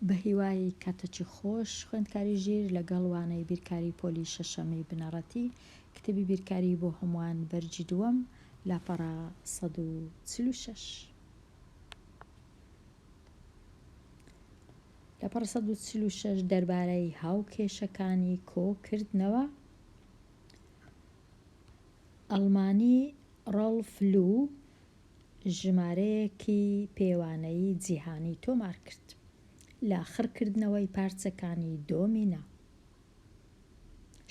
بە هیوای کاتەکی خۆش خوێندکاری ژیر لەگەڵ وانەی بیرکاری پۆلی شەشەمەی بنەڕەتی کتێبی بیرکاری بۆ هەمووان بەرجی دووەم لاپەڕە 146. لاپەڕە 146 دەربارەی هاوکێشەکانی کۆکردنەوە. ئەڵمانی ڕۆڵف لو ژمارەیەکی پێوانەی جیهانی تۆمار کرد لە خڕکردنەوەی پارچەکانی دۆمینە.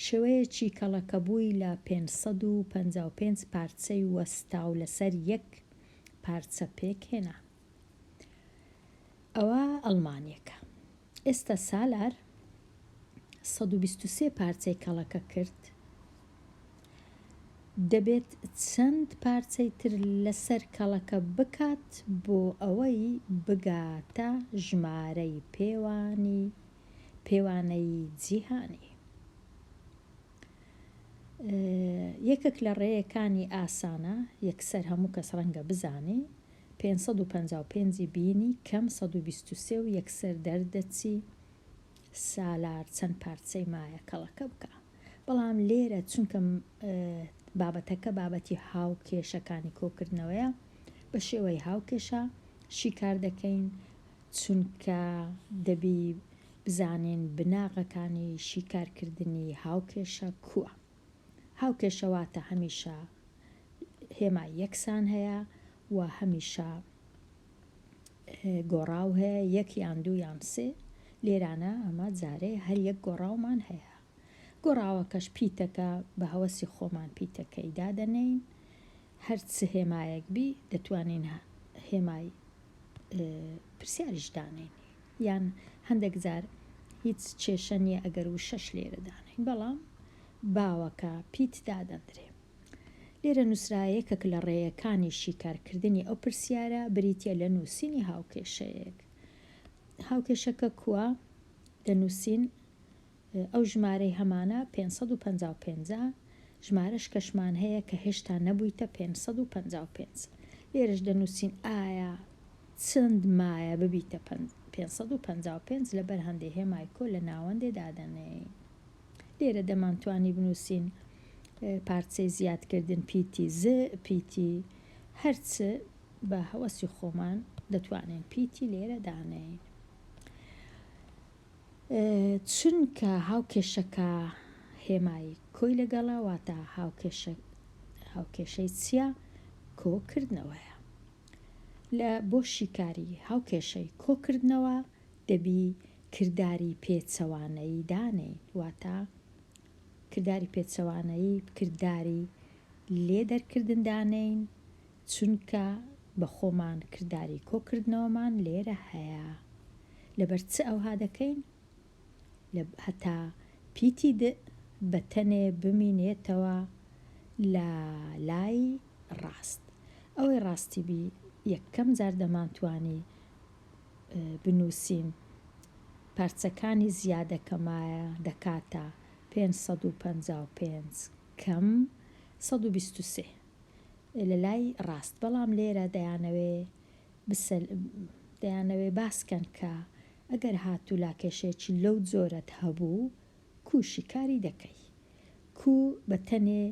شێوەیەکی کەڵەکەبووی لە 555 پارچەی وەستاو لەسەر یەک پارچە پێکهێنا. ئەوە ئەڵمانیەکە. ئێستا سالار 123 پارچەی کەڵەکە کرد. دەبێت چەند پارچەی تر لەسەر کەڵەکە بکات بۆ ئەوەی بگاتە ژمارەی پێوانەی جیهانی. یەکێک لە ڕێیەکانی ئاسانە یەکسەر هەموو کەس ڕەنگە بزانێ 555 بینی کەم 123 و یەکسەر دەردەچی سالار چەند پارچەی مایە کەڵەکە بکە. بەڵام لێرە چونکە بابەتەکە بابەتی هاوکێشەکانی کۆکردنەوەیە بە شێوەی هاوکێشە شیکار دەکەین چونکە دەبی بزانین بناغەکانی شیکارکردنی هاوکێشە کووە. هاوکێشە واتە هەمیشە هێمای یەکسان هەیە و هەمیشە گۆڕاو هەیە یەک یان دوو یان سێ. لێرانە ئەمە جارێ هەر یەک گۆڕاومان هەیە. گۆڕاوەکەش پیتەکە بە هەوەسی خۆمان پیتەکەی دادەنین. هەرچ هێمایەک بی دەتوانین هێمای پرسیاریش دانین یان هەندێک جار هیچ کێشە نییە ئەگەر و 6 لێرە دانین بەڵام باوەکە پیت دادەندرێ. لێرە نووسرایەکێک لە ڕێیەکانی شیکارکردنی ئەو پرسیارە بریتە لە نووسینی هاوکێشەیەک. هاوکێشەکە کووە دەنووسین ئەو ژمارەی هەمانە 555 ژمارەش کەشمان هەیە کە هێشتا نەبوویتە 555. لێرەش دەنووسین ئایا چەند مایە ببیتە 555 لەبەر هەندێک هێمای کۆ لە ناوەندێ دادەنێین. لێرە دەمانتوانی بنووسین پارچەی زیادکردن پیتی پیتی هەرچ بە هەوەسی خۆمان دەتوانین پیتی لێرە دانین. چونکە هاوکێشەکە هێمای کۆی لەگەڵا واتە هاوکێشەی چیە؟ کۆکردنەوەیە. بۆ شیکاری هاوکێشەی کۆکردنەوە دەبی کردداری پێچەوانەی دانین واتە کردداری پێچەوانەی کردداری لێدەرکردن دانین چونکە بە خۆمان کردداری کۆکردنەوەمان لێرە هەیە. لەبەر چ ئەوها دەکەین؟ هەتا پیتی بەتەنێ بمینێتەوە لە لای ڕاست. ئەوەی ڕاستی بی یەکەم جار دەمانتوانی بنووسین پارچەکانی زیادەکەمایە دەکاتە 555 کەم 123 لە لای ڕاست. بەڵام لێرە دەیانەوێ باسکەن کە ئەگەر هاتوو لاکێشێکی لەو جۆرەت هەبوو کوشی کاری دەکەی بە تەنێ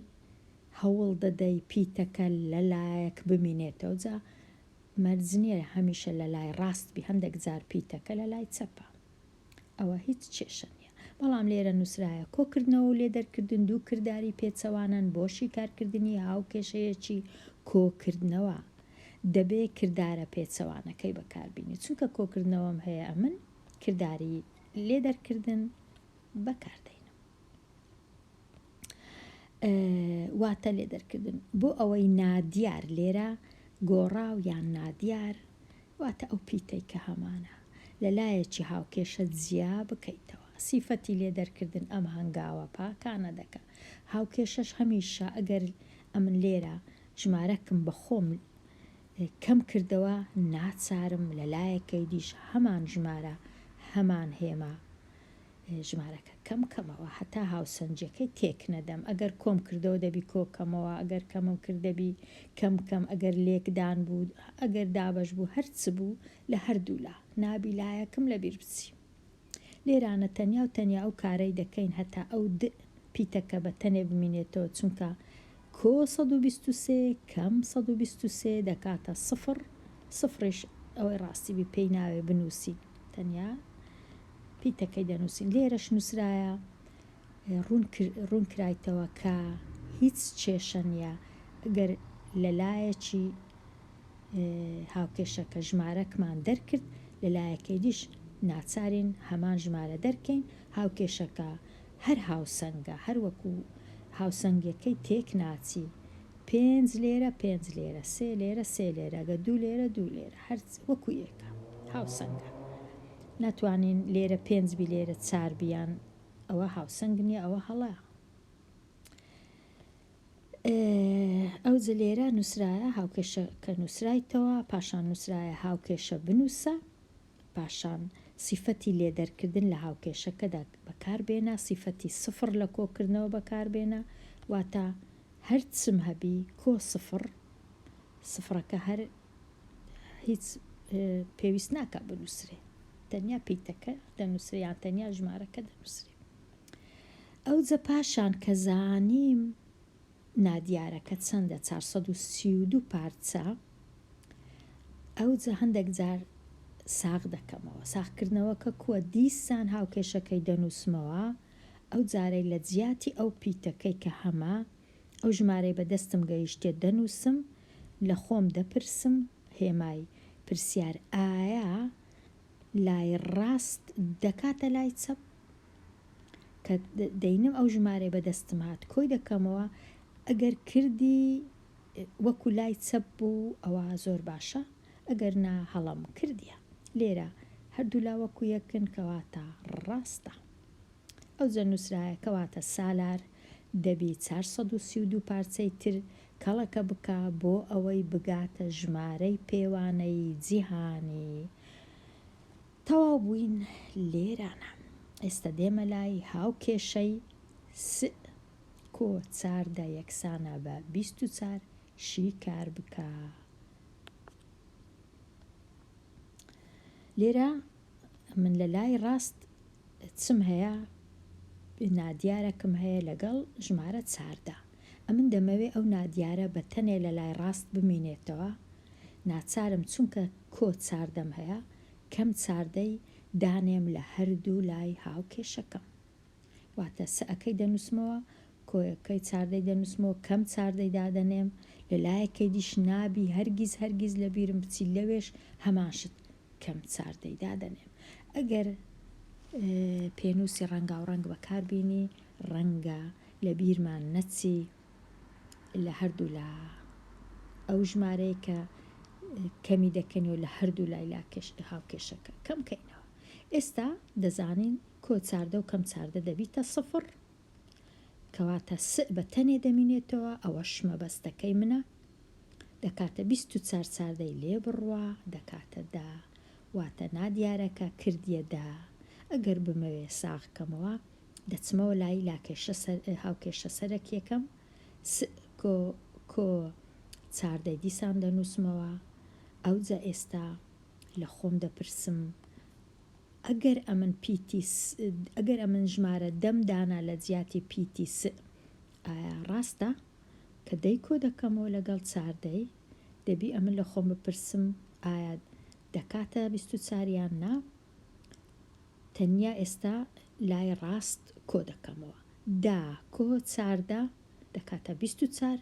هەوڵ دەدەی پیتەکە لە لایەک بمینێتەوە جا مەرجنیە هەمیشە لە لای ڕاست بی هەندێک جار پیتەکە لە لای چەپە. ئەوە هیچ کێشە نییە. بەڵام لێرە نووسرایە کۆکردنەوە و لێدەرکردن دوو کردداری پێچەوانن بۆ شیکارکردنی هاوکێشەیەکی کۆکردنەوە دەبێ کردارە پێچەوانەکەی بەکاربینی چونکە کۆکردنەوەم هەیە ئەمن کردداری لێدەرکردن بەکاردێنم واتە لێدەرکردن بۆ ئەوەی نادیار لێرە گۆڕاو یان نادیار واتە ئەو پیتەی کە هەمانە لە لایەکی هاوکێشە جیا بکەیتەوە. سیفەتی لێدەرکردن ئەم هەنگاوە پاکانە دەکە. هاوکێشەش هەمیشە ئەگەر ئەمن لێرە ژمارەکەم بە خۆم کەم کردەوە ناچارم لە لایەکەی دیش هەمان ژمارە هەمان هێمە ژمارەکە کەم کەمەوە هەتا هاوسەنجەکەی تێک نەدەم ئەگەر کۆم کردەوە دەبی کۆکەمەوە ئەگەر کەمم کردەبی کەم کەم ئەگەر لێکدان بوو ئەگەر دابش بوو هەرچ بوو لە هەردوو لا نابی لایەکم لەبیر بچی لێرانە تەنیا و تەنیا ئەو کارەی دەکەین هەتا ئەو پیتەکە بە تەنێ بمینێتەوە چونکە کۆ 123 کەم 123 دەکاتە سفر سفرش ئەوەی ڕاستی بی پێی ناوێ بنووسی تەنیا پیتەکەی دەنووسین لێرەش نووسرایە ڕوون کرایتەوە کە هیچ کێشە نیە ئەگەر لەلایەکی هاوکێشەکە ژمارەکمان دەرکرد لەلایەکەی دیش ناچارین هەمان ژمارە دەرکەین هاوکێشەکە هەر هاوسەنگە هەر وەکو هاوسەنگەکەی تێک ناچی 5 لێرە 5 لێرە 3 لێرە 3 لێرە گە 2 لێرە 2 لێرە هەر وەکو یەکە هاوسەنگە ناتوانین لێرە 5 بی لێرە 4 بیان ئەوە هاوسەنگ نیە ئەوە هەڵە ئەو جە لێرە نووسرایە هاوکێشە کە نووسرایتەوە پاشان نووسرایە هاوکێشە بنووسە پاشان سیفەتی لێدەرکردن لە هاوکێشەکەدا بەکاربێنە سیفەتی سفر لە کۆکردنەوە بەکاربێنە واتە هەر چم هەبی کۆ سفر سفرەکە هەر هیچ پێویست ناکە بنووسرێ تەنیا پیتەکە دەنووسێ یان تەنیا ژمارەکە دەنووسێ ئەو جە پاشان کە زانیم نادیارەکە چەندە 432 پارچە ئەو جە هەندێک جار ساغ دەکەمەوە ساغکردنەوەکە کووە دیسان هاوکێشەکەی دەنووسمەوە ئەو جارەی لە جیاتی ئەو پیتەکەی کە هەما ئەو ژمارەی بەدەستم گەیشتێ دەنووسم لە خۆم دەپرسم هێمای پرسیار ئایا لای ڕاست دەکاتە لای چەپ کە دەینم ئەو ژمارەی بەدەستم هات کۆی دەکەمەوە ئەگەر کردی وەکو لای چەپ بوو ئەوە زۆر باشە ئەگەر نا هەڵم کردیە لێرە هەردوو لا وەکو یەکن کەواتە ڕاستە ئەو جە نووسرایە کەواتە سالار دەبی 432 پارچەی تر کەڵەکە بکە بۆ ئەوەی بگاتە ژمارەی پێوانەی جیهانی تەواو بووین لێرانە ئێستا دێمە لای هاوکێشەی کۆ 4 یەکسانە بە 24 شی کار بکە لێرە من لە لای ڕاست چم هەیە نادیارەکەم هەیە لەگەڵ ژمارە 4 ئەمن دەمەوێت ئەو نادیارە بە تەنێ لە لای ڕاست بمینێتەوە ناچارم چونکە کۆ 4 هەیە کەم 4 دانێم لە هەردوو لای هاوکێشەکەم واتە سەکەی دەنووسمەوە کۆیەکەی 4 دەنووسمەوە کەم 4 دادەنێم لە لایەکەی دیش نابی هەرگیز لە بیرم بچی لەوێش هەماشت کەم 4 دادەنێم ئەگەر پێنووسی ڕەنگا و ڕەنگ بەکاربیێنی ڕەنگە لە بیرمان نەچی لە هەردوو لا ئەو ژمارەیە کە کەمی دەکەنەوە لە هەردوو لای هاوکێشەکە کەم کەینەوە ئێستا دەزانین کۆ 4 و کەم 4 دەبیتە سفر کەواتە بە تەنێ دەمینێتەوە ئەوە شمەبەستەکەی منە دەکاتە 24 لێ بڕوا دەکاتە دا واتە نادیارەکە کردیەدا ئەگەر بمەوێ ساغکەمەوە دەچمەوە لای هاوکێشە سەرەک یەکەم کۆ 4 دیسان دەنووسمەوە ئەو جە ئێستا لە خۆم دەپرسم ئەگەر ئەمن ژمارە دەم دانا لە جیاتی پیتی ئایا ڕاستە کە دەی کۆ دەکەمەوە لەگەڵ 4 دەبی ئەمن لە خۆم بپرسم ئایا دەکاتە 24 یان نا تەنیا ئێستا لای ڕاست کۆ دەکەمەوە دا کۆ 4 دەکاتە 24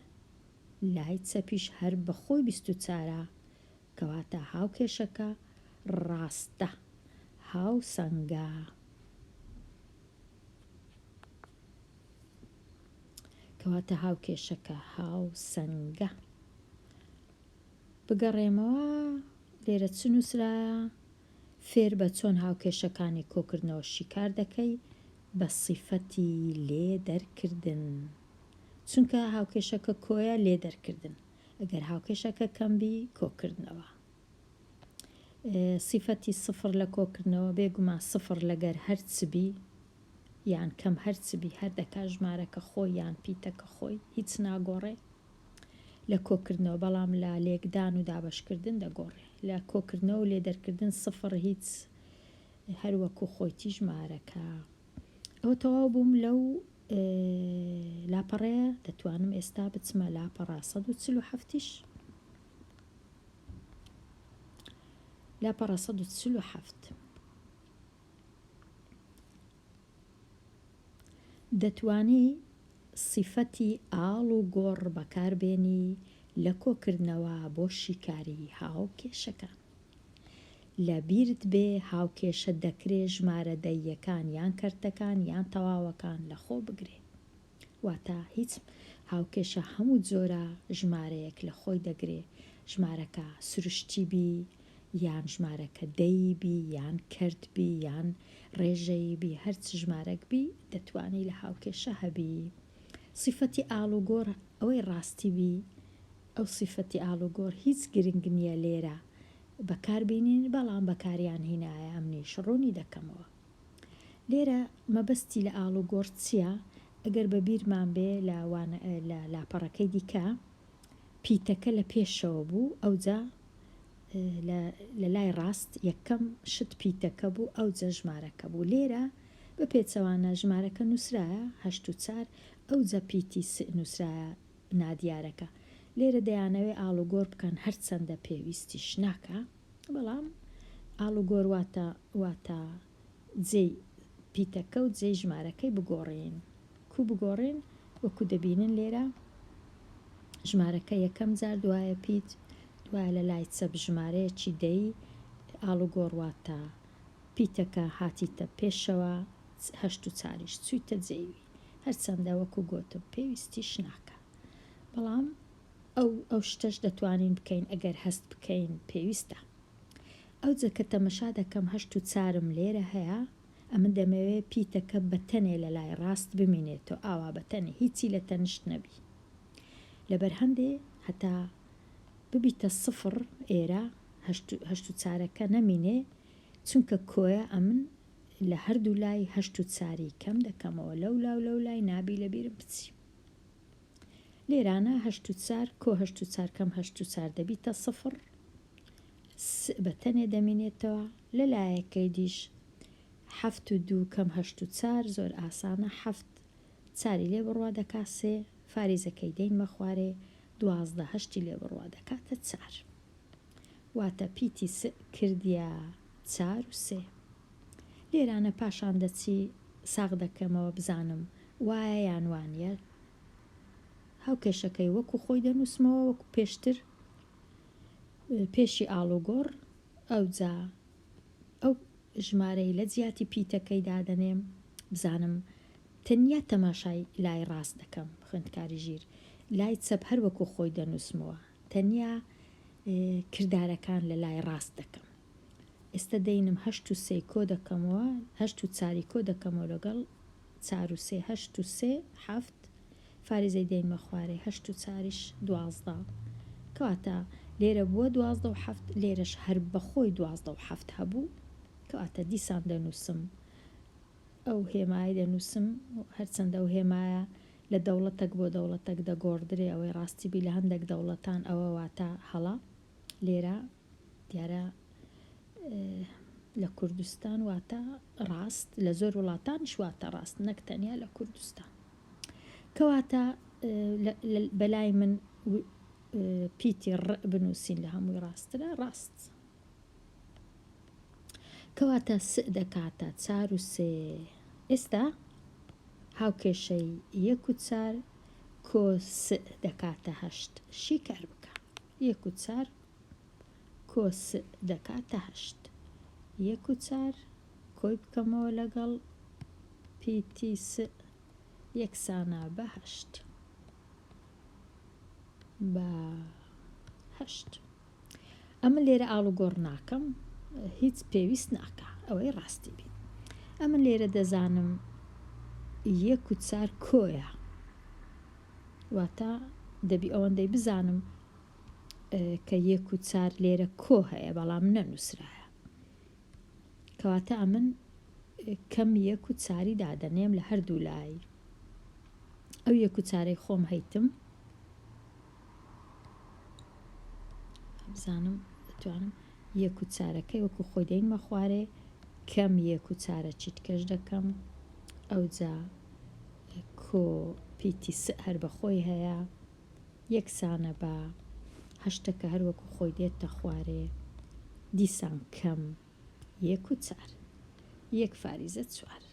لای چەپیش هەر بەخۆی 24 کەواتە هاوکێشەکە ڕاستە هاوسەنگە کەواتە هاوکێشەکە هاوسەنگە بگەڕێمەوە لێرە چ نووسرایە فێر بە چۆن هاوکێشەکانی کۆکردنەوە شیکار دەکەی بە سیفەتی لێ دەرکردن چونکە هاوکێشەکە کۆیە لێ دەرکردن ئەگەر هاوکێشەکە کەمبی کۆکردنەوە سیفەتی سفر لە کۆکردنەوە بێگومان سفر لەگەر هەرچبی یان کەم هەرچبی هەر دەکا ژمارەکە خۆی یان پیتەکە خۆی هیچ ناگۆڕێ لە کۆکردنەوە، بەڵام لە لێکدان و دابشکردن دەگۆڕێ. لە کۆکردنەوە و لێ دەرکردن سفر هیچ هەروەکو خۆیتی ژمارەکە. ئەوە تەواو بووم لەو لاپەڕەیە. دەتوانم ئێستا بچمە لاپەڕە 147ش. لاپەڕە 147 دەتوانی سیفەتی ئاڵ و گۆڕ بەکاربێنی لە کۆکردنەوە بۆ شیکاری هاوکێشەکان. لە بیرت بێ هاوکێشە دەکرێ ژمارە دەیەکان یان کەرتەکان یان تەواوەکان لە خۆ بگرێ. واتە هیچ هاوکێشە هەموو جۆرە ژمارەیەک لە خۆی دەگرێ. ژمارەکە سروشتی بی یان ژمارەکە دەی بی یان کەرت بی یان ڕێژەی بی، هەرچ ژمارەک بی دەتوانی لە هاوکێشە هەبی. سیفەتی ئاڵ و گۆڕ ئەوەی ڕاستی بی. ئەو سیفەتی ئاڵ و گۆڕ هیچ گرنگ نییە لێرە بەکاربینین، بەڵام بەکاریان هینایە ئەمنیش ڕوونی دەکەمەوە. لێرە مەبەستی لە ئاڵ و گۆڕ چییە؟ ئەگەر بە بیرمان بێ لە لاپەڕەکەی دیکە پیتەکە لە پێشەوە بوو، ئەوجا لە لای ڕاست یەکەم شت پیتەکە بوو، ئەوجا ژمارەکە بوو. لێرە بە پێچەوانە ژمارەکە نووسرایە 84، ئەوجا پیتی نووسرایە نادیارەکە. لێرە دەیانەوێ ئاڵ و گۆڕ بکەن هەرچەندە پێویستیش ناکە، بەڵام ئاڵ و گۆڕ واتە جێی پیتەکە و جێی ژمارەکەی بگۆڕین. کوو بگۆڕین؟ وەکو دەبینن لێرە ژمارەکە یەکەم جار دوایە پیت، دوایە لە لای چەپ ژمارەیەکی دەی، ئاڵ و گۆڕ واتە پیتەکە هاتیتە پێشەوە 84ش چوویتە جێوی، هەرچەندە وەکو گۆتم پێویستیش ناکە، بەڵام ئەو شتەش دەتوانین بکەین ئەگەر هەست بکەین پێویستە. ئەو جە کە تەمەشا دەکەم 84م لێرە هەیە، ئەمە دەمەوێ پیتەکە بەتەنێ لە لای ڕاست بمینێتەوە، ئاوا بەتەنێ هیچی لە تەنشت نەبی. لەبەر هەتا ببیتە سفر ئێرە 84ەکە نەمینێ، چونکە کۆیە ئەمن لە هەردوو لای 84 کەم دەکەمەوە، لەو لای نابی لەبیرم بچی. لێرانە 84 کۆ 84 کەم 84 دەبیتە سفر، بەتەنێ دەمینێتەوە. لە لایەکەی دیش 7 کەم 84 زۆر ئاسانە، 7 چاری لێ بڕوا دەکا 3، فاریزەکەی دەینمە خوارێ 12 هەشتی لێ بڕوا دەکاتە 4، واتە پیتی کردیە 4 و 3. لێرانە پاشان دەچی ساغ دەکەمەوە بزانم وایە یان وانە. هاوکێشەکەی وەکو خۆی دەنووسمەوە، وەکو پێشتر پێشی ئاڵ و گۆڕ. ئەوجا ئەو ژمارەی لە جیاتی پیتەکەی دادەنێم، بزانم تەنیا تەماشای لای ڕاست دەکەم. خوێندکاری ژیر لای چەپ هەر وەکو خۆی دەنووسمەوە، تەنیا کردارەکان لە لای ڕاست دەکەم. ئێستا دەینم 8 و 3 کۆ دەکەمەوە، 8 و 4 کۆ دەکەمەوە لەگەڵ 4 و 3، 8 و 3 7، فاریزەی دەینمە خوارێ 8 و 4ش 12، کەواتە لێرە بووە 12 و 7، لێرەش هەر بەخۆی 12 و 7 هەبوو، کەواتە دیسان دەنووسم ئەو هێمای دەنووسم، هەرچەندە ئەو هێمایە لە دەوڵەتێک بۆ دەوڵەتێک دەگۆڕدرێ، ئەوەی ڕاستی بی لە هەندێک دەوڵەتان ئەوە واتە هەڵە. لێرە دیارە لە کوردستان واتە ڕاست، لە زۆر وڵاتانیش واتە ڕاست، نەک تەنیا لە کوردستان. کەواتە بەلای من پیتی بنووسین لە هەمووی ڕاسترە ڕاست، کەواتە سێ دەکاتە 4 و 3. ئێستا هاوکێشەی 1 و 4 کۆ سێ دەکاتە 8، شیکار بکە. 1 و 4 کۆ سێ دەکاتە 8، 1 و 4 کۆی بکەمەوە لەگەڵ پیتی سێ یەکسانە بە 8 بە 8. ئەمە لێرە ئاڵ و گۆڕ ناکەم، هیچ پێویست ناکە، ئەوەی ڕاستی بێت. ئەمە لێرە دەزانم 1 و 4 کۆیە، واتە دەبی ئەوەندەی بزانم کە 1 و 4 لێرە کۆ هەیە، بەڵام نەنووسرایە، کەواتە ئەمن کەم یەک و چاری دادەنێم لە هەردوو لای ئەو یەک و چارەی خۆم هەیتم بزانم دەتوانم یەک و چارەکەی وەکو خۆی دەینمە خوارێ کەم یەک و چارە چیتکەش دەکەم ئەوجا کۆ پیتی هەر بەخۆی هەیە یەکسانە بە هەشتەکە هەر وەکو خۆی دێتە خوارێ دیسان کەم یەک و چار یەک فاریزە چوار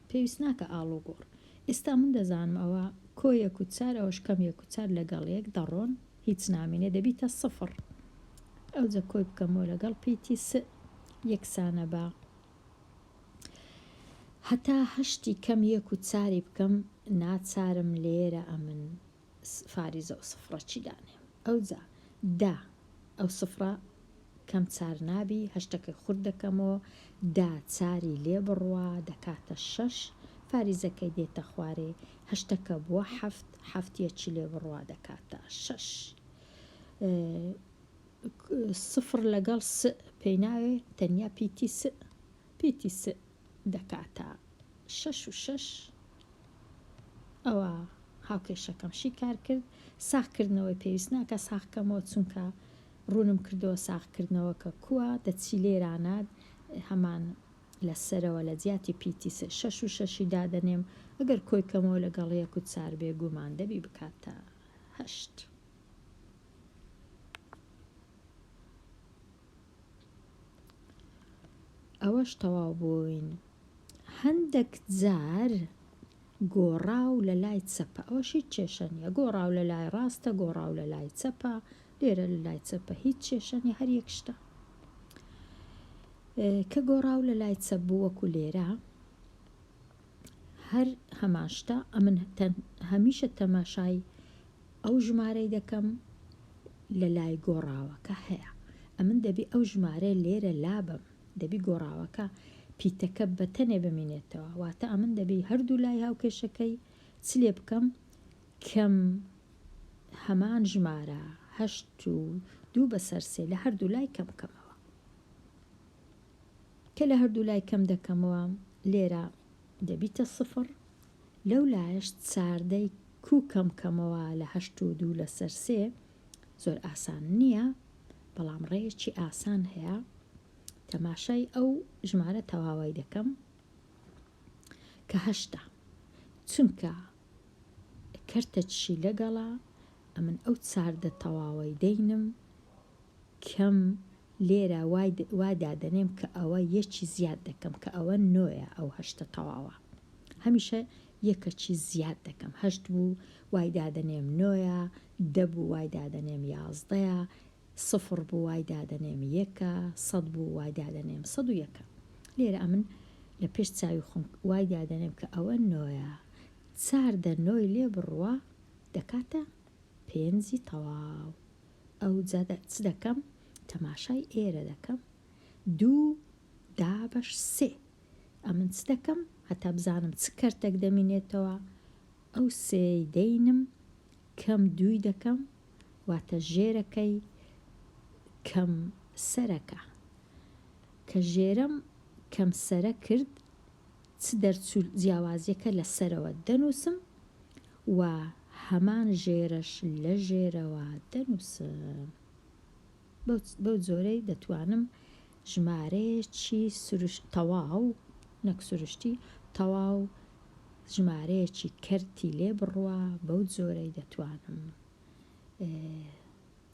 پێویست ناکە ئاڵ و گۆڕ ئێستا من دەزانم ئەوە کۆ یەک و چار ئەوەش کەم یەک و چار لەگەڵ یەک دەڕۆن هیچ نامێنێ دەبیتە سفر ئەوجا کۆی بکەمەوە لەگەڵ پیتی یەکسانە بە هەتا هەشتی کەم یەک و چاری بکەم ناچارم لێرە ئەمن فاریزە و سفرە چی دانێم ئەوجا دا ئەو سفرە کەم چار نابی هەشتەکە خورد دەکەمەوە دا چاری لێ بڕوا دەکاتە شەش فاریزەکەی دێتە خوارێ هەشتەکە بووە حەفت حەفتیەکی لێ بڕوا دەکاتە شەش سفر لەگەڵ پێی ناوێ تەنیا پیتی دەکاتە شەش و شەش ئەوە هاوکێشەکەمشی کار کرد ساختکردنەوەی پێویست ناکە ساختکەمەوە چونکە ڕوونم کردەوە ساختکردنەوە کە کووە دەچی لێرانات هەمان لەسەرەوە لە جیاتی پیتی شەش و شەشی دادەنێم ئەگەر کۆی کەمەوە لەگەڵ یەک و چار بێگومان دەبی بکاتە هەشت ئەوەش تەواو بووین هەندێک جار گۆڕاو لە لای چەپە ئەوەشی کێشەنیە گۆڕاو لە لای ڕاستە گۆڕاو لە لای چەپە لێرە لە لای چەپە هیچ کێشەنی هەر یەک شتە کە گۆڕاو لە لای چەپ بوو وەکو لێرە هەر هەماشتا ئەمن هەمیشە تەماشای ئەو ژمارەی دەکەم لە لای گۆڕاوەکە هەیە ئەمن دەبی ئەو ژمارە لێرە لابم دەبی گۆڕاوەکە پیتەکە بەتەنێ بمینێتەوە واتە ئەمن دەبی هەردوو لای هاوکێشەکەی چلێ بکەم کەم هەمان ژمارە هەشت و دوو بەسەر سێ لە هەردوو لای کەم بکەمەوە کە لە هەردوو لای کەم دەکەمەوە لێرە دەبیتە سفر لەو لایەش چاردەی کوو کەم کەمەوە لە هەشت و دوو لەسەر سێ زۆر ئاسان نییە بەڵام ڕێیەکی ئاسان هەیە تەماشای ئەو ژمارە تەواوی دەکەم کە هەشتا چونکە کەرتەچی لەگەڵا ئەمن ئەو چاردە تەواوی دەینم کەم لێرە وا دادەنێم کە ئەوە یەکی زیاد دەکەم کە ئەوە نۆیە ئەو هەشتە تەواوە هەمیشە یەکەکی زیاد دەکەم هەشت بوو وای دادەنێم نۆیە دە بوو وای دادەنێم یازدەیە سفر بوو وای دادەنێم یەکە سەد بوو وای دادەنێم سەد و یەکە لێرە ئەمن لە پێش چاوی خۆم وای دادەنێم کە ئەوە نۆیە چاردە نۆی لێ بڕوە دەکاتە پێنجی تەواو ئەو جادە چ دەکەم تەماشای ئێرە دەکەم دوو دا بەش سێ ئەمن چ دەکەم هەتا بزانم چ کەرتێک دەمینێتەوە ئەو سێی دەینم کەم دووی دەکەم واتە ژێرەکەی کەم سەرەکە کە ژێرەم کەم سەرە کرد چ دەرچوو جیاوازیەکە لە سەرەوە دەنووسم و هەمان ژێرەش لە ژێرەوە دەنووسم بەو جۆرەی دەتوانم ژمارەیەکی تەواو نەک سروشتی تەواو ژمارەیەکی کەرتی لێ بڕوە بەو جۆرەی دەتوانم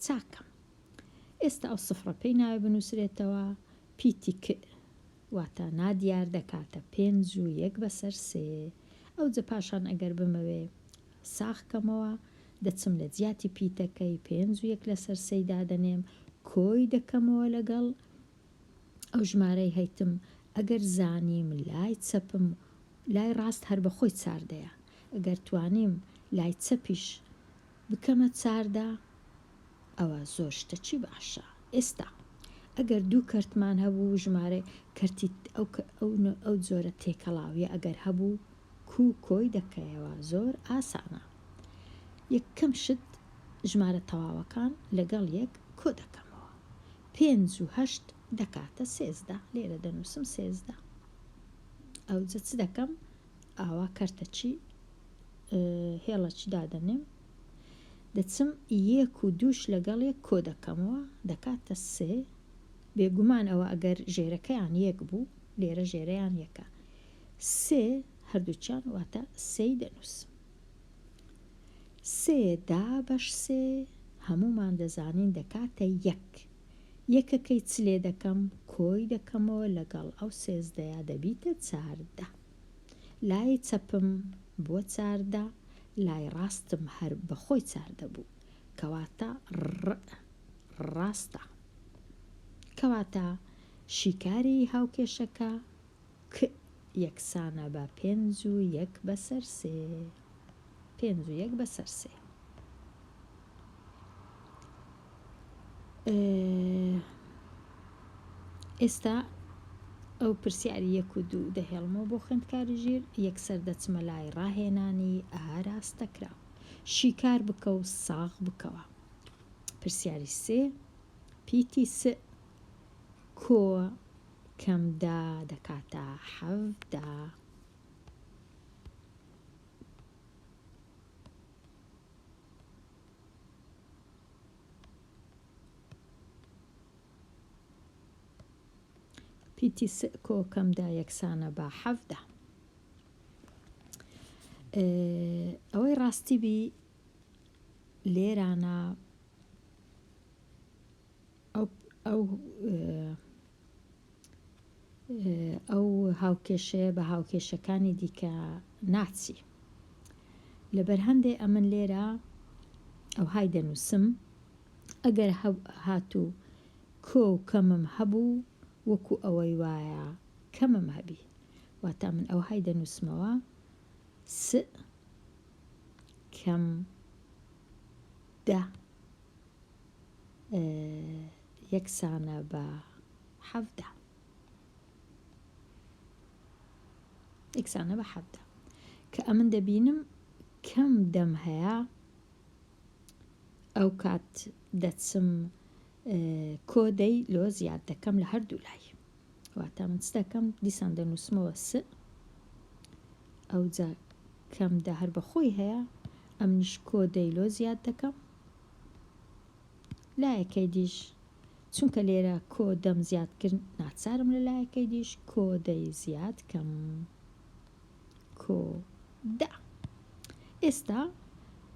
چاکەم ئێستا ئەو سفرە پێی ناوێ بنووسرێتەوە پیتی واتە نادیار دەکاتە پێنج و یەک بەسەر سێ ئەو جە پاشان ئەگەر بمەوێ ساخکەمەوە دەچم لە جیاتی پیتەکەی پێنج و یەک لەسەر سەی دادەنێم کۆی دەکەمەوە لەگەڵ ئەو ژمارەی هەیتم ئەگەر زانیم لای چەپم لای ڕاست هەر بەخۆی چاردەیە ئەگەر توانیم لای چەپیش بکەمە چاردا ئەوە زۆر شتەکی باشە ئێستا ئەگەر دوو کەرتمان هەبوو ژمارە کەرتی ئەو جۆرە تێکەڵاویە ئەگەر هەبوو کۆی دەکەیەوە زۆر ئاسانە یەکەم شت ژمارە تەواوەکان لەگەڵ یەک کۆ دەکەمەوە پێنج و هەشت دەکاتە سێزدە لێرە دەنووسم سێزدە ئەو جە چ دەکەم ئاوا کەرتەچی هێڵەچی دادەنێم دەچم 1 و 2ش لەگەڵێک کۆ دەکەمەوە دەکاتە 3 بێگومان ئەوە ئەگەر ژێرەکەیان 1 بوو لێرە ژێرەیان 1 3 هەردووچیان واتە 3 دەنووسم 3 دا بەش 3 هەمومان دەزانین دەکاتە 1 یەکەکەی چ لێ دەکەم کۆی دەکەمەوە لەگەڵ ئەو 13 دەبیتە 14 لای چەپم بۆ 14 لای ڕاستم هەر بەخۆی 14 بوو کەواتە ڕاستە کەواتە شیکاری هاوکێشەکە یەکسانە بە 5 و 1 بەسەر 3 5 و 1 بەسەر 3 ئێستا ئەو پرسیاری 1 و 2 دەهێڵمەوە بۆ خوێندکاری ژیر یەکسەر دەچمە لای ڕاهێنانی ئاراستەکرا شیکار بکە و ساغ بکەوە پرسیاری 3 پیتی س کۆ کەمدا دەکاتە 17 پیتی س کۆ کەمدا یەکسانە بە 17 ئەوەی ڕاستی بی لێرانە ئەو هاوکێشەیە بە هاوکێشەکانی دیکە ناچی لەبەر هەندێ ئەمن لێرە ئەو های دەنووسم ئەگەر هاتوو کۆ و کەمم هەبوو وەکو ئەوەی وایە کەمم هەبی واتە من ئەو های دەنووسمەوە س کەم دا یەکسانە بە 17 یەکسانە بە 17 کە ئەمن دەبینم کەم دەم هەیە ئەو کات دەچم کۆدەی لۆ زیاد دەکەم لە هەردوو لای واتە من چ دەکەم دیسان دەنووسمەوە س ئەو جا کەمدا هەر بەخۆی هەیە ئەمنیش کۆدەی لۆ زیاد دەکەم لایەکەی دیش چونکە لێرە کۆ دەم زیادکرد ناچارم لە لایەکەی دیش کۆدەی زیاد کەم کۆ دا ئێستا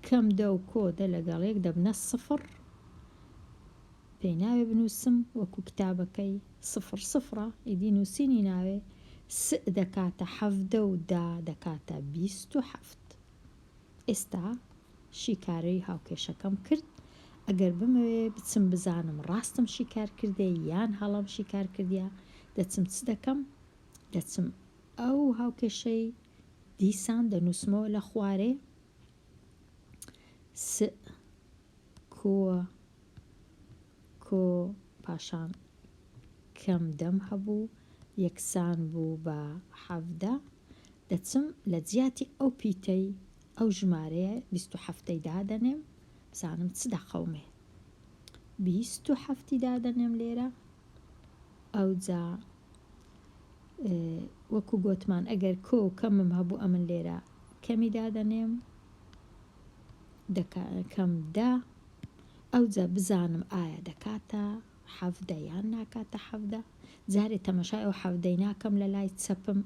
کەم دە و کۆدە لەگەڵێک دەبنە 0 پێی ناوێ بنووسم وەکو کتابەکەی 0 ئیدی نووسینی ناوێ س دەکاتە 17 و دا دەکاتە 27 ئێستا شیکارەی هاوکێشەکەم کرد ئەگەر بمەوێ بچم بزانم ڕاستم شیکار کردێ یان هەڵم شیکار کردیا دەچم چ دەکەم دەچم ئەو هاوکێشەی دیسان دەنووسمەوە لە خوارێ س کۆ پاشان کەم دەم هەبوو یەکسان بوو بە 17 دەچم لە جیاتی ئەو پیتەی ئەو ژمارەیە 27ی دادەنێم بزانم چ دەخەومێ 27 دادەنێم لێرە ئەو جا وەکو گۆتمان ئەگەر کۆ و کەمم هەبوو ئەمن لێرە کەمی دادەنێم کەم دا ئەو جا بزانم ئایا دەکاتە 17 یان ناکاتە 17 جارێ تەمەشای ئەو 17 ناکەم لە لای چەپم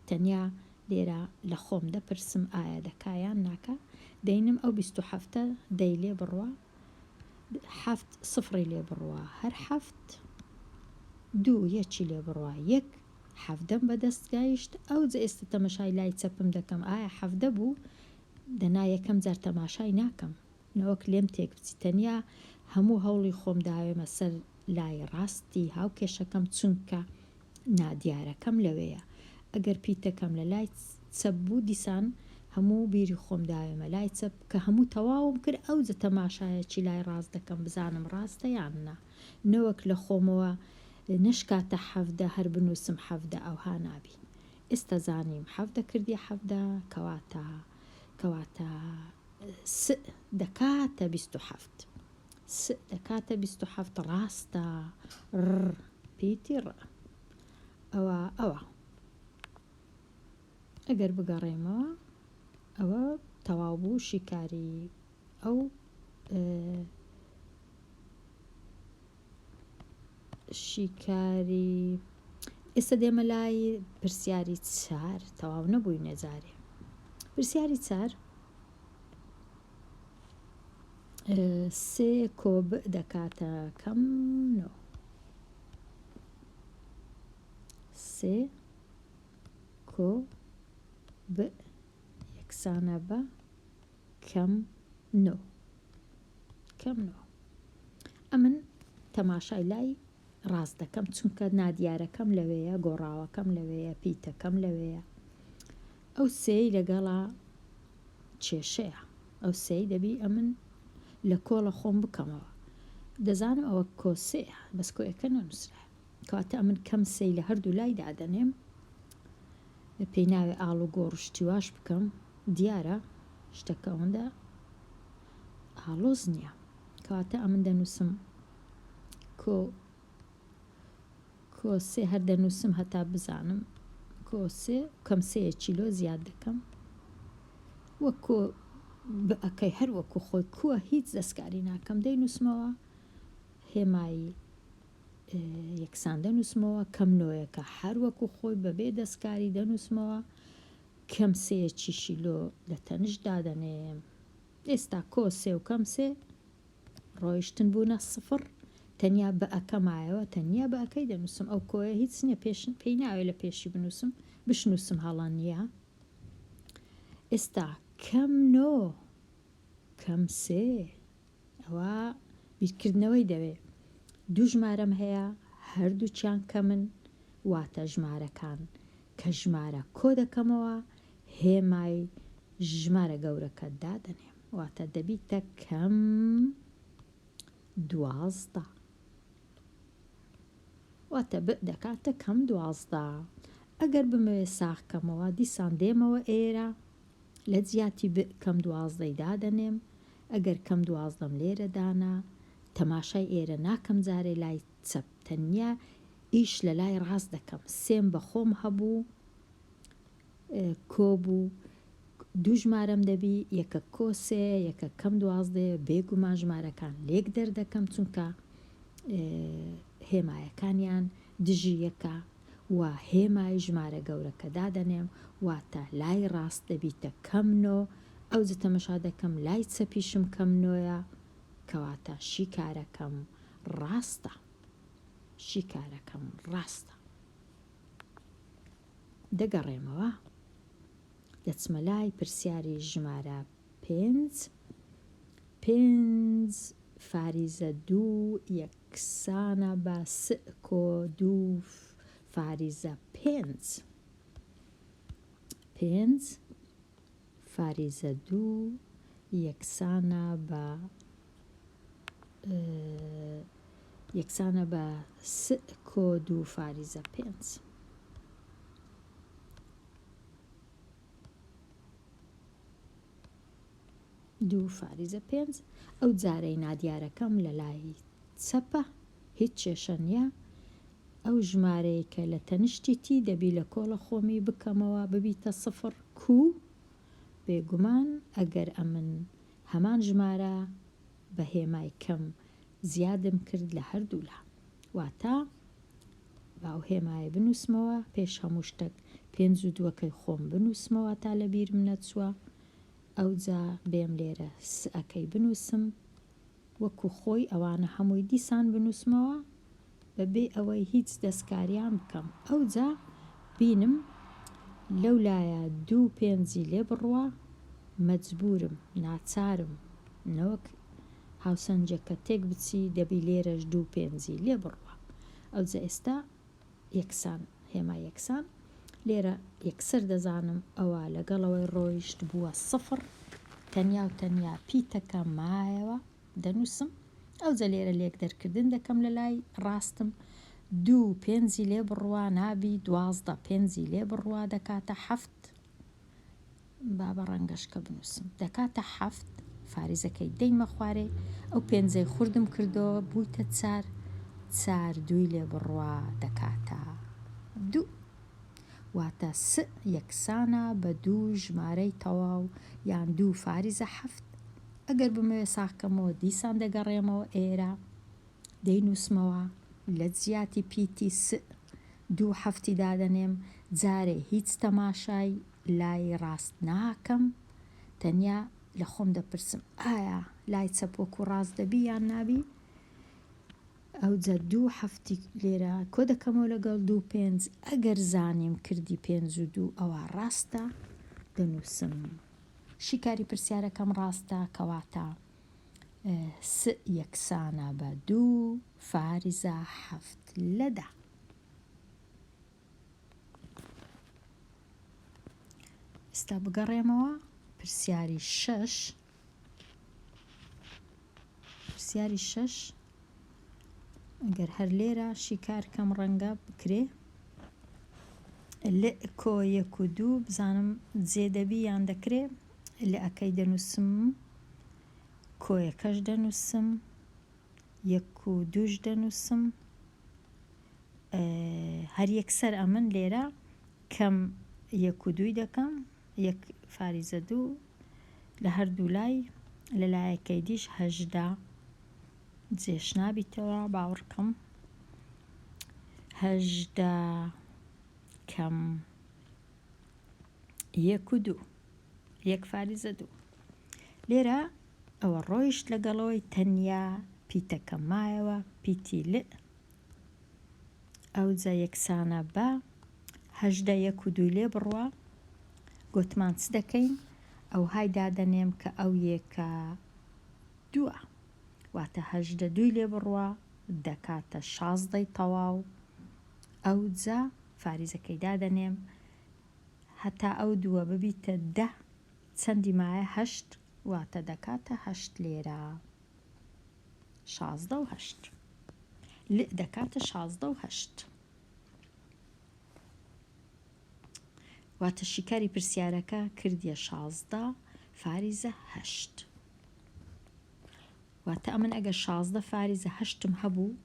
تەنیا لێرە لە خۆم دەپرسم ئایا دەکایان ناکە دەینم ئەو 27 دەی لێ بڕوە 7 لێ بڕوە هەر 7 2 یەکی لێ بڕوە 1 17 بەدەستگایشت ئەو جە ئێستا تەمەشای لای چەپم دەکەم ئایا 17 بوو دەنا یەکەم جار تەماشای ناکەم نەوەک لێم تێک بچی تەنیا هەموو هەوڵی خۆم داوێمە سەر لای ڕاستی هاوکێشەکەم چونکە نادیارەکەم لەوەیە ئەگەر پیتەکەم لە لای چەپ بوو دیسان هەموو بیری خۆم داوێمە لای چەپ کە هەموو تەواوم کرد ئەو جە تەماشایەکی لای ڕاست دەکەم بزانم ڕاستە یان نا نەوەک لە خۆمەوە نشکاتە 17 هەر بنووسم 17 ئەوها نابی ئێستا زانیم 17 کردی 17 کەواتە س دەکاتە 27 س دەکاتە 27 ڕاستە پیتی ڕ ئەوە ئەگەر بگەڕێمەوە ئەوە تەواو بوو شیکاری ئەو شیکاری. ئێستا دێمە لای پرسیاری 4 تەواو نەبووی نێجارێ. پرسیاری 4 3 کۆب دەکاتە کەم 9. 3 کۆب یەکسانە بە کەم 9. ئەمن تەماشای لای ڕاست دەکەم چونکە نادیارەکەم لەوەیە، گۆڕاوەکەم لەوەیە، پیتەکەم لەوەیە. ئەو سێی لەگەڵا کێشەیە، ئەو سێی دەبی ئەمن لە کۆڵە خۆم بکەمەوە. دەزانم ئەوە کۆسەیە بەس کۆیەکە نەنووسرا، کەواتە ئەمن کەم سێی لە هەردوو لای دادەنێم، پێی ناوێ ئاڵ و گۆڕشتی واش بکەم. دیارە شتەکە ئەوەندە ئاڵۆز نییە، کەواتە ئەمن دەنووسم کۆسێ هەر دەنووسم هەتا بزانم کۆسێ کەم 3 کیلۆ زیاد دەکەم. وەکۆ ئەەکەی هەر وەکو خۆی کووە هیچ دەستکاری ناکەم، دەینووسمەوە هێمایی یەکسان دەنووسمەوە، کەم 9ەکە هەر وەکو خۆی بەبێ دەستکاری دەنووسمەوە، کەم 3 کیلۆ لە تەنش دادەنێم. ئێستا کۆسێ و کەم سێ ڕۆیشتن بوونە 0، تەنیا بە ئەەکەمایەوە، تەنیا بە ئەەکەی دەنووسم. ئەو کۆیە هیچ نییە پێی ناوێت لە پێشی بشنووسم هەڵان نییە. ئێستا کەم 9 کەم 3 ئەوە بیرکردنەوەی دەوێت. دوو ژمارەم هەیە، هەردووچیان کەمن، واتە ژمارەکان کە ژمارە کۆ دەکەمەوە هێمای ژمارە گەورەکە دادەنێم، واتە دەبیتە کەم 12، واتە دەکاتە کەم 12. ئەگەر بمەوێ ساغکەمەوە دیسان دێمەوە ئێرە لە جیاتی کەم 12 دادەنێم. ئەگەر کەم 12 لێرە دانا تەماشای ئێرە ناکەم جارێ لای چەپ، تەنیا ئیش لە لای ڕاست دەکەم. سێم بە خۆم هەبوو کۆبوو، دوو ژمارەم دەبی، یەکە کۆسێ یەکە کەم 12 بێگومان ژمارەکان لێک دەردەکەم چونکە هێمایەکانیان دژی یەکە و هێمای ژمارە گەورەکە دادەنێم، واتە لای ڕاست دەبیتە کەم 9. ئەو تەمەشا دەکەم لای چەپیشم کەم 9ە، کەواتە شیکارەکەم ڕاستە، شیکارەکەم ڕاستە. دەگەڕێمەوە دەچمە لای پرسیاری ژمارە 5 فاریزە 2 یەکسانە بە 3 کۆ 2 فاریزە 5 فاریزە 2 یەکسانە بە 3 کۆ 2 فاریزە 5. دوو فاریزە 5. ئەو جارەی نادیارەکەم لە لای چەپە، هیچ کێشە نییە. ئەو ژمارەیە کە لە تەنیشتی دەبی لە کۆڵە خۆمی بکەمەوە ببیتە 0 بێگومان ئەگەر ئەمن هەمان ژمارە بە هێمای کەم زیادم کرد لە هەردوولا، واتە باو هێمای بنووسمەوە پێش هەموو شتێک 5 و 2 خۆم بنووسمەوە تا لە بیرم نەچووە. ئەو جا بێم لێرە ئەەکەی بنووسم وەکو خۆی ئەوانە هەمووی دیسان بنووسمەوە بەبێ ئەوەی هیچ دەستکاریان بکەم. ئەو جا بینم لەولایە 2 5 لێ بڕوە، مەجبورم ناچارم نەوەک هاوسەنجەکە تێک بچی دەبی لێرەش 2 5 لێ بڕوە. ئەو جا ئێستا یەکسان هێما یەکسان لێرە یەکسەر دەزانم ئەوە لەگەڵەوەی ڕۆیشت بووە 0، تەنیا و تەنیا پیتەکە مایەوە دەنووسم. ئەو جا لێرە لێک دەرکردن دەکەم لە لای ڕاستم، 2 5 لێ بڕوە نابی 12 5 لێ بڕوە دەکاتە 7. بابە ڕەنگەشکە بنووسم دەکاتە 7 فاریزەکەی دەیمە خوارێ. ئەو 5 خوردم کردەوە بوویتە 4 2 لێ بڕوە دەکاتە 2. واتە س یەکسانە بە 2 ژمارەی تەواو یان 2 فاریزە 7. ئەگەر بمەوێ ساکەمەوە دیسان دەگەڕێمەوە ئێرە دەینووسمەوە لە جیاتی پیتی س 2 هەفتی دادەنێم جارێ هیچ تەماشای لای ڕاست ناکەم تەنیا لە خۆم دەپرسم ئایا لای چەپ وەکو ڕاست دەبی یان نابی ئەو جە 2 هەفتی لێرە کۆ دەکەمەوە لەگەڵ 2 5 ئەگەر زانیم کردی 5 و 2 ئەوە ڕاستە دەنووسم شیکاری پرسیارەکەم ڕاستە کەواتە س یەکسانە بە 2 فاریزە 7 لەدا. ئێستا بگەڕێمەوە پرسیاری 6. پرسیاری 6 ئەگەر هەر لێرە شیکارکەم ڕەنگە بکرێ لە کۆ 1 و 2 بزانم جێدەبی یان دەکرێ لە ئەەکەی دەنووسم کۆیەکەش دەنووسم 1 و 2ش دەنووسم هەر یەکسەر ئەمن لێرە کەم 1 و 2 دەکەم 1 فاریزە 2 لە هەردوو لای لە لایەکەی دیش 18 جێش نابیتەوە باوەڕکەم 18 کەم 1 و 2 1 فاریزە 2 لێرە ئەوە ڕۆیشت لەگەڵەوەی تەنیا پیتەکە مایەوە پیتی ل ئەو جە یەکسانە بە 18 1 و 2 لێ بڕوە گوتمان چ دەکەین ئەو های دادەنێم کە ئەو یەکە 2 واتە 18 2 لێ بڕوە دەکاتە 16 تەواو ئەو جە فاریزەکەی دادەنێم هەتا ئەو 2 ببیتە 10 چەندی مایە 8 واتە دەکاتە 8 لێرە 16 و 8 دەکاتە 16 و 8 واتە شیکاری پرسیارەکە کردیە 16 فاریزە 8 واتە ئەمن ئەگە 16 فاریزە 8م هەبوو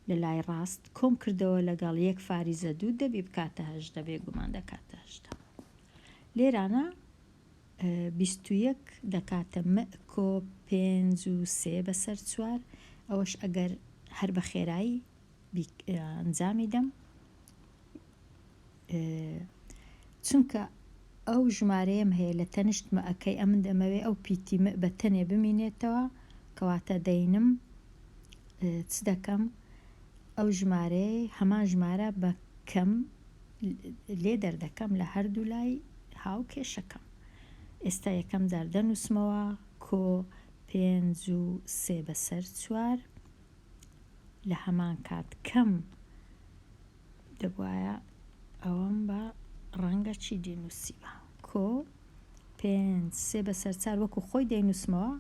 لە لای ڕاست کۆم کردەوە لەگەڵ 1 فاریزە 2 دەبی بکاتە 8 بێگومان دەکاتە 8 لێرانە 21 دەکاتە کۆ 5 و 3 بەسەر 4 ئەوەش ئەگەر هەر بە خێرایی ئەنجامی دەم چونکە ئەو ژمارەیەم هەیە لە تەنیشت مەئەکەی ئەمن دەمەوێ ئەو پیتی بە تەنێ بمینێتەوە کەواتە دەینم چ دەکەم ئەو ژمارەیە هەمان ژمارە بە کەم لێ دەردەکەم لە هەردوو لای هاو کێشەکەم ئێستا یەکەم جار دەنووسمەوە کۆ 5 و 3 بەسەر 4 لە هەمان کات کەم دەبوایە ئەوەم بە ڕەنگە چی دێنووسیوە کۆ 5 3 بەسەر 4 وەکو خۆی دەینووسمەوە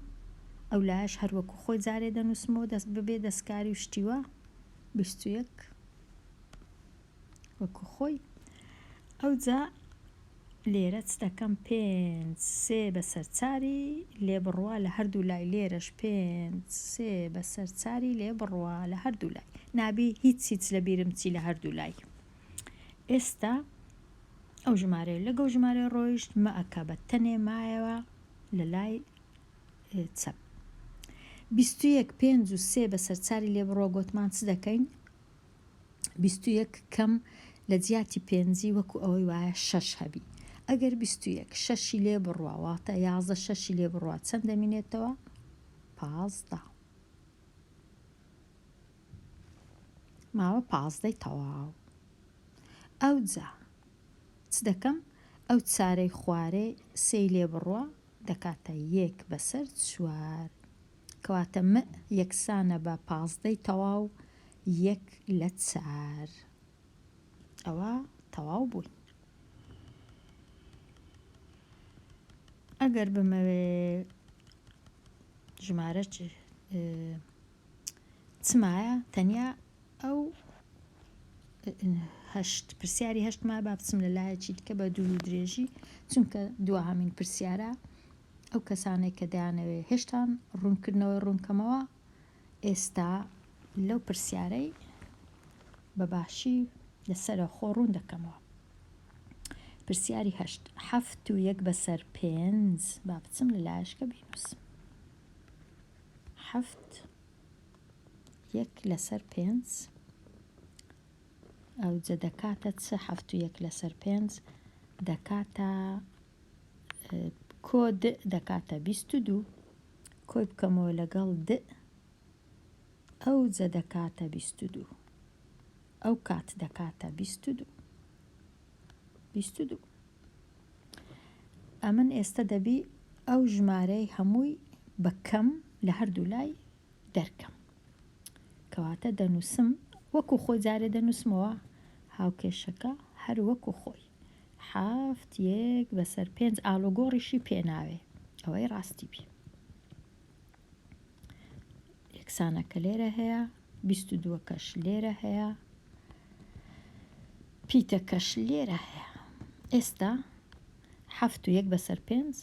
ئەو لایەش هەر وەکو خۆی جارێ دەنووسمەوە دەست ببێ دەستکاری و شتیوە 21 وەکو خۆی ئەو جا لێرە چ دەکەم 5 3 بەسەر 4 لێ بڕوە لە هەردوو لای لێرەش 5 3 بەسەر 4 لێ بڕوە لە هەردوو لای نابی هیچ لە بیرم چی لە هەردوو لای ئێستا ئەو ژمارە لەگەڵ ژمارە ڕۆیشت مەئەکە بە تەنێ مایەوە لە لای چەپ 21 5 و 3 بەسەر 4 لێ بڕۆ گوتمان چ دەکەین 21 کەم لە جیاتی پێنجی وەکو ئەوەی وایە 6 هەبی ئەگەر 21 6 لێ بڕوە واتە 11 6 لێ بڕوە چەند دەمینێتەوە 15 ماوە 15 تەواو ئەو جا چ دەکەم ئەو چارەی خوارێ سێی لێ بڕوە دەکاتە 1 بەسەر 4 کەواتە یەکسانە بە 15 تەواو 1 لە 4 ئەوە تەواو بووین ئەگەر بمەوێ ژمارە چمایە تەنیا ئەو هەشت پرسیاری هەشت ما با بچم لە لایەکی دیکە بە دوو درێژی چونکە دووەهەمین پرسیارە ئەو کەسانێک کە دەیانەوێ هێشتان ڕوونکردنەوەی ڕوونکەمەوە ئێستا لەو پرسیارەی بەباشی لەسەرە خۆ ڕوون دەکەمەوە پرسیاری 8 7 و 1 بەسەر 5 با بچم لە لایەشکە بینوسم 7 1 لەسەر 5 ئەو جە دەکاتە چ 7 و 1 لەسەر 5 دەکاتە کۆ د دەکاتە 22 کۆی بکەمەوە لەگەڵ د ئەو جە دەکاتە 22 ئەو کات دەکاتە 22 ئەمن ئێستا دەبی ئەو ژمارەی هەمووی بە کەم لە هەردوو لای دەرکەم کەواتە دەنووسم وەکو خۆی جارێ دەنووسمەوە هاوکێشەکە هەر وەکو خۆی 7 1 بەسەر 5 ئالۆگۆڕیشی پێناوێ ئەوەی ڕاستی بی یەکسانەکە لێرە هەیە 22 کەش لێرە هەیە پیتەکەش لێرە هەیە ئێستا 7 و 1 بەسەر 5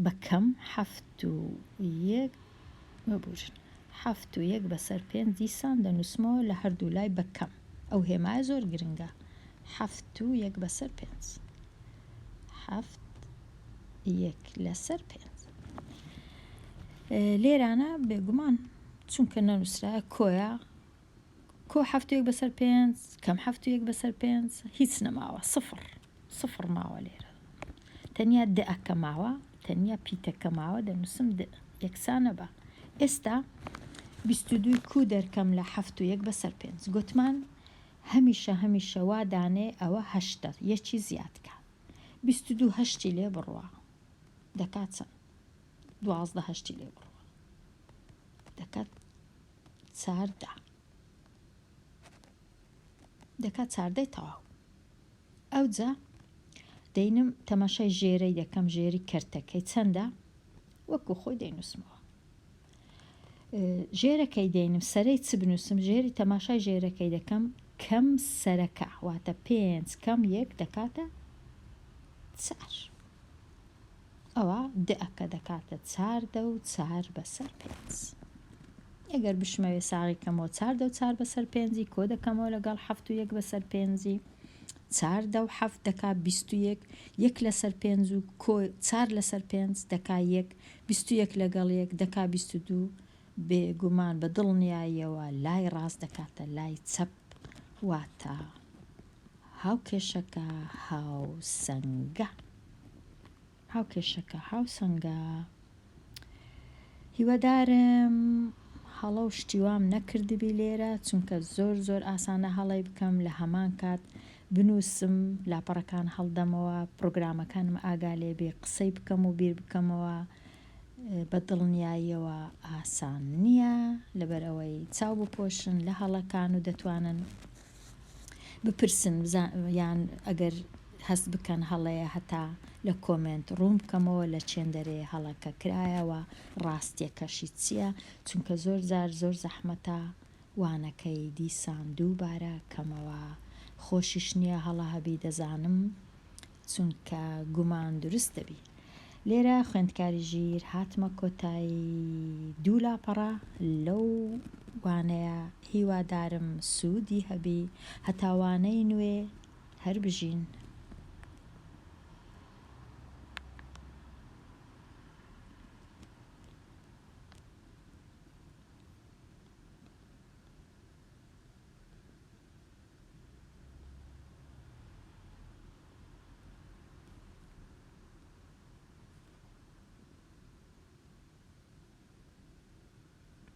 بەکەم 7 و 1 ببوورن 7 و 1 بەسەر 5 دیسان دەنووسمەوە لە هەردوو لای بەکەم ئەو هێمایە زۆر گرنگە 7 و 1 بەسەر 5 7 1 لەسەر 5 لێرانە بێگومان چونکە نەنووسرایە کۆیە کۆ 7 و 1 بەسەر 5 کەم 7 و 1 بەسەر 5 هیچ نەماوە سفر ماوە لێرە تەنیا دەکە ماوە تەنیا پیتەکە ماوە دەنووسم یەکسانە بە ئێستا 22 کو دەرکەم لە 7 و 1 بەسەر 5 گوتمان هەمیشە وا دانێ ئەوە هەشتە یەکی زیادکە 22 هەشتی لێ بڕوە دەکات چەند 12 هەشتی لێ بڕوە دەکات 14 تەواو ئەو جا دەینم تەماشای ژێرەی دەکەم ژێری کەرتەکەی چەندە وەکو خۆی دەینوسمەوە ژێرەکەی دەینم سەرەی چ بنووسم ژێری تەماشای ژێرەکەی دەکەم کەم سەرەکە واتە 5 کەم 1 دەکاتە 4 ئەوە دەکە دەکاتە 4 بەسەر 5 ئەگەر بشمەوێ ساغی کەمەوە 4 بەسەر 5 کۆ دەکەمەوە لەگەڵ 7 و 1 بەسەر 5 4 و 7 دەکات 21 1 لەسەر 5 و کۆ 4 لەسەر 5 دەکات 1 21 لەگەڵ 1 دەکات 22 بێگومان بە دڵنیاییەوە لای ڕاست دەکاتە لای چەپ واتە هاوکێشەکە هاوسەنگە هیوادارم هەڵە و شتیوام نەکردبی لێرە چونکە زۆر ئاسانە هەڵی بکەم لە هەمان کات بنووسم لاپەڕەکان هەڵدەمەوە پرۆگرامەکانم ئاگا لێ بێ قسەی بکەم و بیر بکەمەوە بە دڵنیاییەوە ئاسان نییە لەبەرەوەی چاو بپۆشن لە هەڵەکان و دەتوانن بپرسن یان ئەگەر هەست بکەن هەڵەیە هەتا لە کۆمنت ڕوون بکەمەوە لە چێندەرێ هەڵەکە کرایەوە ڕاستیەکەشی چییە چونکە زۆر زەحمەتە وانەکەی دیسان دووبارە کەمەوە خۆشیش نییە هەڵە هەبی دەزانم چونکە گومان دروست دەبی لێرە خوێندکاری ژیر هاتمە کۆتایی 2 لاپەڕە لەو وانەیە هیوادارم سوودی هەبی هەتاوانەی نوێ هەر بژین